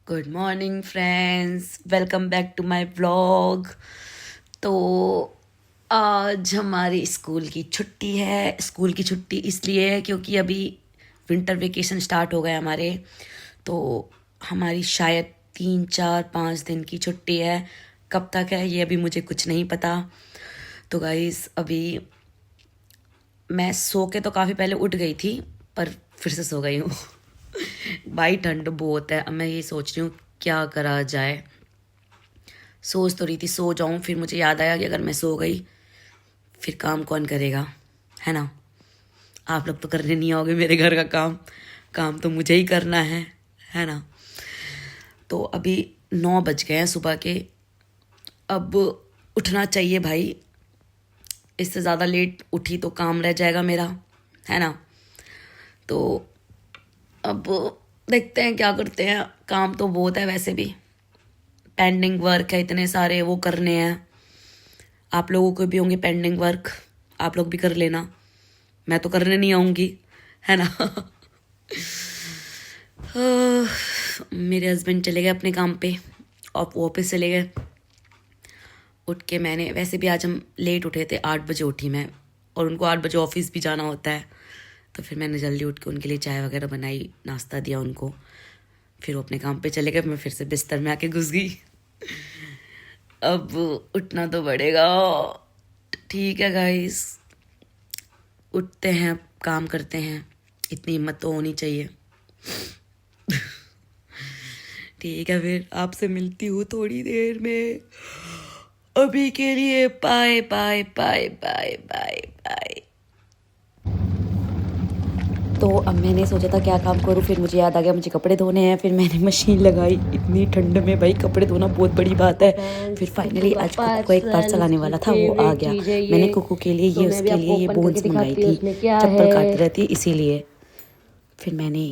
Good morning friends, welcome back to my vlog. तो आज हमारी स्कूल की छुट्टी है। स्कूल की छुट्टी इसलिए है क्योंकि अभी विंटर वेकेशन स्टार्ट हो गए हमारे। तो हमारी शायद 3 4 5 दिन की छुट्टी है। कब तक है ये अभी मुझे कुछ नहीं पता। तो गाइस अभी मैं सो के तो काफ़ी पहले उठ गई थी, पर फिर से सो गई हूँ। भाई ठंड बहुत है। अब मैं ये सोच रही हूँ क्या करा जाए। सोच तो रही थी सो जाऊं, फिर मुझे याद आया कि अगर मैं सो गई फिर काम कौन करेगा, है ना। आप लोग तो करने नहीं आओगे मेरे घर का काम। काम तो मुझे ही करना है ना। तो अभी 9 बज गए हैं सुबह के। अब उठना चाहिए भाई। इससे ज़्यादा लेट उठी तो काम रह जाएगा मेरा, है ना। तो अब देखते हैं क्या करते हैं। काम तो बहुत है वैसे भी। पेंडिंग वर्क है इतने सारे, वो करने हैं। आप लोगों को भी होंगे पेंडिंग वर्क, आप लोग भी कर लेना। मैं तो करने नहीं आऊँगी, है ना। मेरे हस्बैंड चले गए अपने काम पे और वो ऑफिस चले गए। उठ के मैंने, वैसे भी आज हम लेट उठे थे, 8 बजे उठी मैं, और उनको 8 बजे ऑफिस भी जाना होता है। तो फिर मैंने जल्दी उठ के उनके लिए चाय वगैरह बनाई, नाश्ता दिया उनको। फिर वो अपने काम पे चले गए, मैं फिर से बिस्तर में आके घुस गई। अब उठना तो पड़ेगा। ठीक है गाइस, उठते हैं, काम करते हैं। इतनी हिम्मत तो होनी चाहिए। ठीक है, फिर आपसे मिलती हूँ थोड़ी देर में। अभी के लिए bye bye bye bye bye bye. तो अब मैंने सोचा था क्या काम करूँ, फिर मुझे याद आ गया मुझे कपड़े धोने हैं। फिर मैंने मशीन लगाई। इतनी ठंड में भाई कपड़े धोना बहुत बड़ी बात है। फिर फाइनली आज कुकू को एक पार्सल आने वाला था, वो आ गया। मैंने कुकू के लिए ये, उसके लिए ये बोन्स मंगाई थी, चप्पल काटती रहती है इसीलिए। फिर मैंने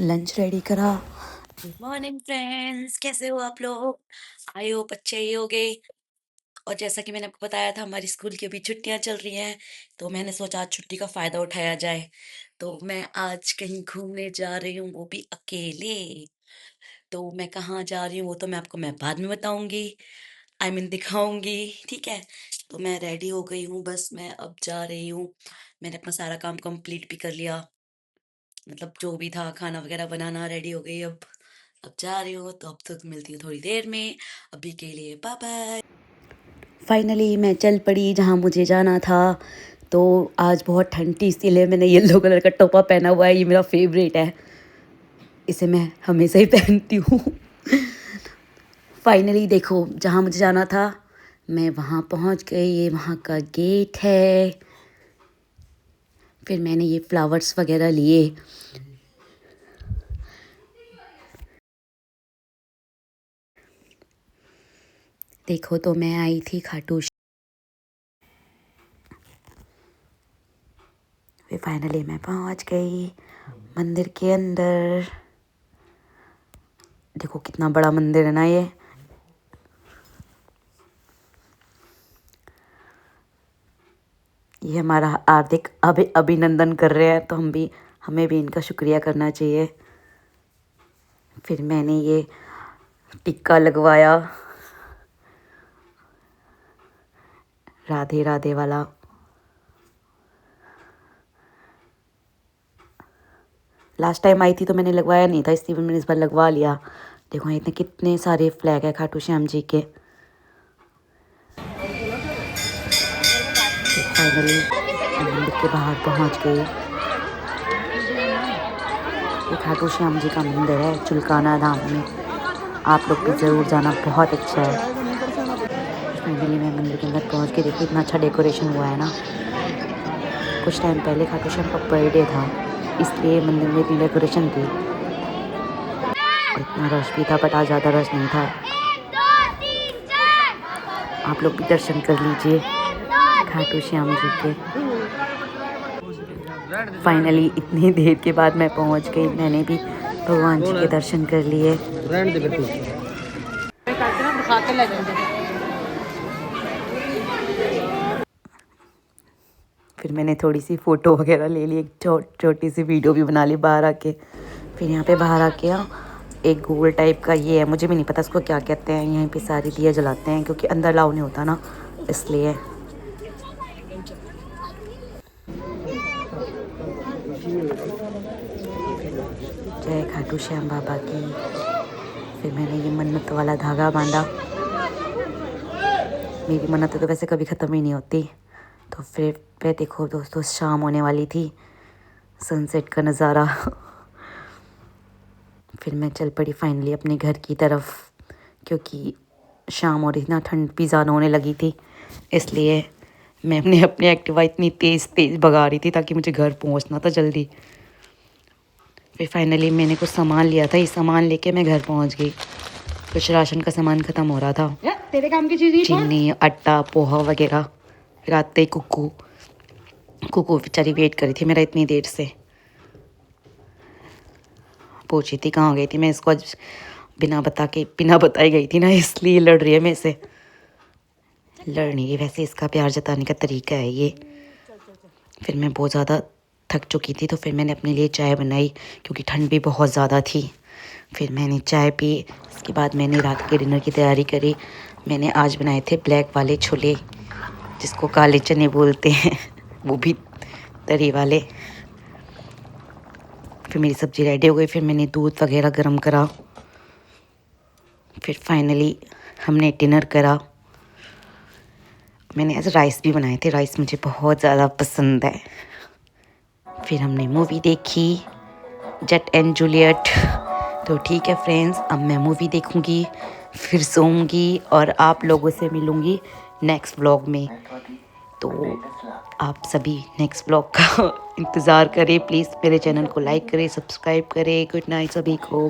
लंच रेडी करा। गुड मॉर्निंग फ्रेंड्स, कैसे हो आप लोग। आई होप अच्छे ही हो गए। और जैसा कि मैंने आपको बताया था, हमारी स्कूल की अभी छुट्टियां चल रही हैं। तो मैंने सोचा आज छुट्टी का फ़ायदा उठाया जाए। तो मैं आज कहीं घूमने जा रही हूँ, वो भी अकेले। तो मैं कहाँ जा रही हूँ वो तो मैं आपको बाद में बताऊंगी। आई मीन दिखाऊंगी, ठीक है। तो मैं रेडी हो गई हूँ, बस मैं अब जा रही हूँ। मैंने अपना सारा काम कंप्लीट भी कर लिया, मतलब जो भी था, खाना वगैरह बनाना, रेडी हो गई। अब जा रही हूँ, तो अब तक मिलती हूँ थोड़ी देर में। अभी के लिए बाय बाय। फाइनली मैं चल पड़ी जहाँ मुझे जाना था। तो आज बहुत ठंड थी, इसीलिए मैंने येलो कलर का टोपा पहना हुआ है। ये मेरा फेवरेट है, इसे मैं हमेशा ही पहनती हूँ। फाइनली देखो, जहाँ मुझे जाना था मैं वहाँ पहुँच गई। ये वहाँ का गेट है। फिर मैंने ये फ्लावर्स वगैरह लिए। देखो, तो मैं आई थी खाटू। फिर फाइनली मैं पहुँच गई मंदिर के अंदर। देखो कितना बड़ा मंदिर है ना ये हमारा हार्दिक अभिनंदन कर रहे हैं, तो हमें भी इनका शुक्रिया करना चाहिए। फिर मैंने ये टिक्का लगवाया, राधे राधे वाला। लास्ट टाइम आई थी तो मैंने लगवाया नहीं था, इसलिए मैंने इस बार लगवा लिया। देखो इतने कितने सारे फ्लैग है खाटू श्याम जी के। फाइनली मंदिर के बाहर पहुंच गई। ये खाटू श्याम जी का मंदिर है चुलकाना धाम में। आप लोग भी ज़रूर जाना, बहुत अच्छा है। फाइनली मैं मंदिर के अंदर पहुंच के देखी, इतना अच्छा डेकोरेशन हुआ है ना। कुछ टाइम पहले खाटू श्याम का बर्थडे था, इसलिए मंदिर में इतनी डेकोरेशन थी। इतना रश भी था, बट आज ज़्यादा रश नहीं था। आप लोग भी दर्शन कर लीजिए खाटू श्याम जी के। फाइनली इतनी देर के बाद मैं पहुंच गई। मैंने भी भगवान जी के दर्शन कर लिए। फिर मैंने थोड़ी सी फ़ोटो वगैरह ले ली, एक छोटी सी वीडियो भी बना ली बाहर आके। फिर यहाँ पे बाहर आके एक गोल टाइप का ये है, मुझे भी नहीं पता उसको क्या कहते हैं, यहीं पे सारे दिया जलाते हैं क्योंकि अंदर अलाउ नहीं होता ना, इसलिए। जय खाटू श्याम बाबा की। फिर मैंने ये मन्नत वाला धागा बांधा। मेरी मन्नत तो वैसे कभी ख़त्म ही नहीं होती। तो फिर देखो दोस्तों, शाम होने वाली थी, सनसेट का नज़ारा। फिर मैं चल पड़ी फाइनली अपने घर की तरफ, क्योंकि शाम हो रही थी ना, ठंड भी ज़्यादा होने लगी थी, इसलिए मैं अपनी एक्टिवा इतनी तेज़ भगा रही थी ताकि मुझे घर पहुंचना था जल्दी। फिर फाइनली मैंने कुछ सामान लिया था, ये सामान लेके मैं घर पहुंच गई। कुछ राशन का सामान ख़त्म हो रहा था, तेरे काम की चीज़, चीनी, आटा, पोहा वगैरह। फिर आते ही कुकू बेचारी वेट करी थी मेरा इतनी देर से, पूछी थी कहाँ गई थी। मैं इसको आज बिना बताई गई थी ना, इसलिए लड़ रही है मेरे से। लड़ नहीं रही, वैसे इसका प्यार जताने का तरीका है ये। फिर मैं बहुत ज़्यादा थक चुकी थी, तो फिर मैंने अपने लिए चाय बनाई क्योंकि ठंड भी बहुत ज़्यादा थी। फिर मैंने चाय पी, इसके बाद मैंने रात के डिनर की तैयारी करी। मैंने आज बनाए थे ब्लैक वाले छोले, जिसको काले चने बोलते हैं, वो भी तरी वाले। फिर मेरी सब्ज़ी रेडी हो गई, फिर मैंने दूध वगैरह गर्म करा। फिर फाइनली हमने डिनर करा। मैंने आज राइस भी बनाए थे, राइस मुझे बहुत ज़्यादा पसंद है। फिर हमने मूवी देखी जट एंड जूलियट। तो ठीक है फ्रेंड्स, अब मैं मूवी देखूंगी, फिर सोऊंगी और आप लोगों से मिलूंगी नेक्स्ट व्लॉग में। तो आप सभी नेक्स्ट व्लॉग का इंतज़ार करें प्लीज़। मेरे चैनल को लाइक करें, सब्सक्राइब करें। गुड नाइट सभी को।